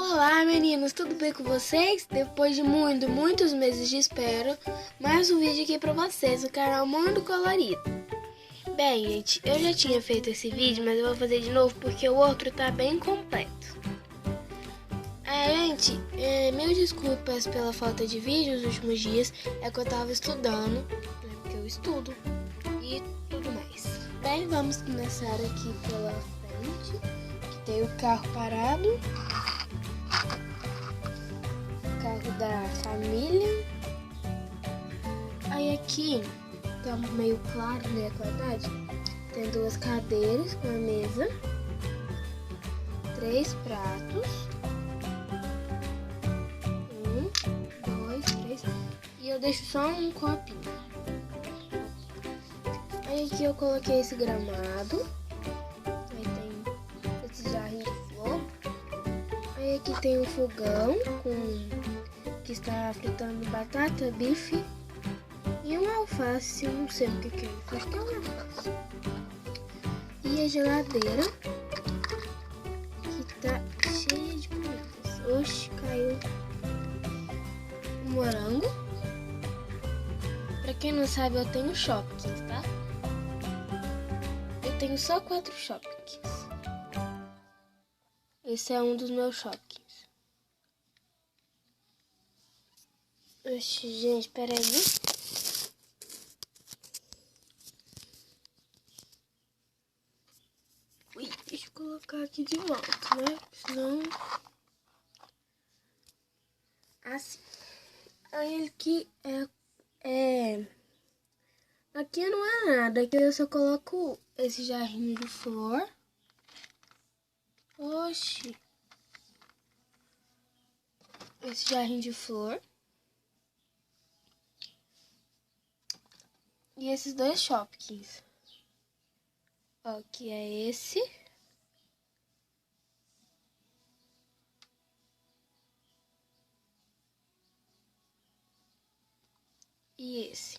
Olá meninos, tudo bem com vocês? Depois de muitos meses de espera, mais um vídeo aqui pra vocês no canal Mundo Colorido. Bem gente, eu já tinha feito esse vídeo, mas eu vou fazer de novo porque o outro tá bem completo. Gente, mil desculpas pela falta de vídeo nos últimos dias, é que eu tava estudando, né, porque eu estudo e tudo mais. Bem, vamos começar aqui pela frente, que tem o carro parado. Carro da família. Aí aqui tá meio claro, né, a qualidade. Tem duas cadeiras com a mesa, 3 pratos, 1, 2, 3, e eu deixo só um copinho. Aí aqui eu coloquei esse gramado. Aí tem esse jarrinho de flor. Aí aqui tem um fogão que está fritando batata, bife e uma alface, não sei o que é isso, acho que é uma alface. E a geladeira, que tá cheia de comidas. Oxe, caiu um morango. Pra quem não sabe, eu tenho Shopkins, tá? Eu tenho só 4 Shopkins. Esse é um dos meus Shopkins. Oxi, gente, peraí. Ui, deixa eu colocar aqui de volta, né? Senão... Assim. Aí aqui Aqui não é nada. Aqui eu só coloco esse jarrinho de flor. Oxi. Esse jarrinho de flor. E esses dois Shopkins. Ó, que é esse. E esse.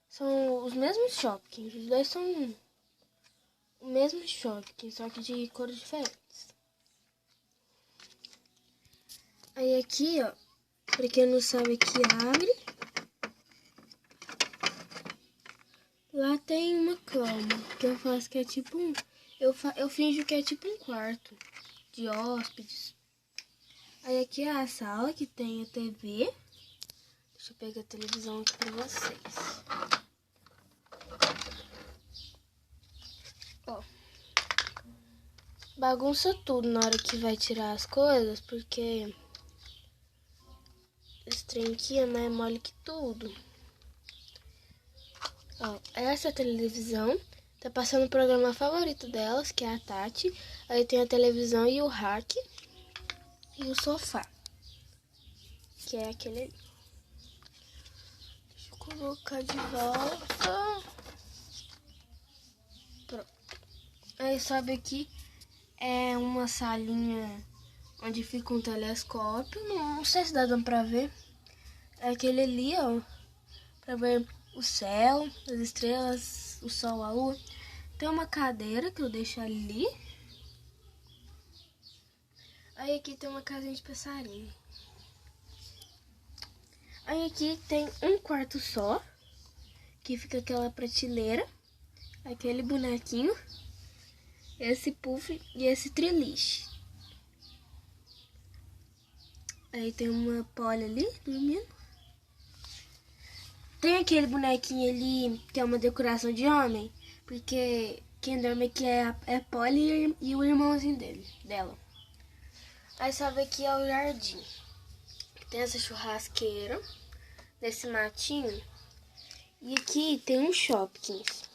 São os mesmos Shopkins. Os dois são o mesmo Shopkins, só que de cores diferentes. Aí aqui, ó, pra quem não sabe, aqui abre. Lá tem uma cama, que eu faço que é tipo um... Eu finjo que é tipo um quarto de hóspedes. Aí aqui é a sala, que tem a TV. Deixa eu pegar a televisão aqui pra vocês. Ó. Bagunça tudo na hora que vai tirar as coisas, porque esse trem aqui é mais mole que tudo. Ó, essa televisão tá passando o programa favorito delas, que é a Tati. Aí tem a televisão e o rack. E o sofá, que é aquele ali. Deixa eu colocar de volta. Pronto. Aí sobe aqui, é uma salinha onde fica um telescópio. Não sei se dá dando pra ver. É aquele ali, ó, pra ver o céu, as estrelas, o sol, a lua. Tem uma cadeira que eu deixo ali. Aí aqui tem uma casinha de passarinho. Aí aqui tem um quarto só, que fica aquela prateleira, aquele bonequinho, esse puff e esse triliche. Aí tem uma Polly ali, dormindo. Tem aquele bonequinho ali, que é uma decoração de homem, porque quem dorme aqui é a Polly e o irmãozinho dela. Aí sobe aqui é o jardim. Tem essa churrasqueira, desse matinho. E aqui tem um Shopkins,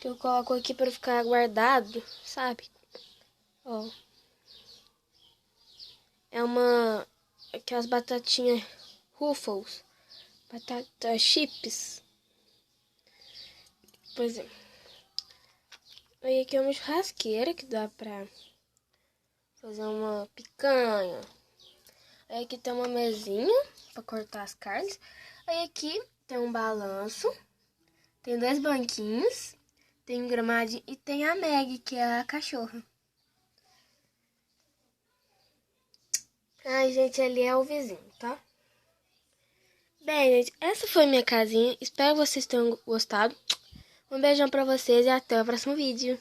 que eu coloco aqui para ficar guardado, sabe? Ó. É aquelas batatinhas Ruffles, batata chips. Pois é. Aí aqui é uma churrasqueira que dá pra fazer uma picanha. Aí aqui tem uma mesinha pra cortar as carnes. Aí aqui tem um balanço. Tem 2 banquinhos. Tem um gramadinho e tem a Meg, que é a cachorra. Ai, gente, ali é o vizinho, tá? Bem, gente, essa foi minha casinha. Espero que vocês tenham gostado. Um beijão pra vocês e até o próximo vídeo.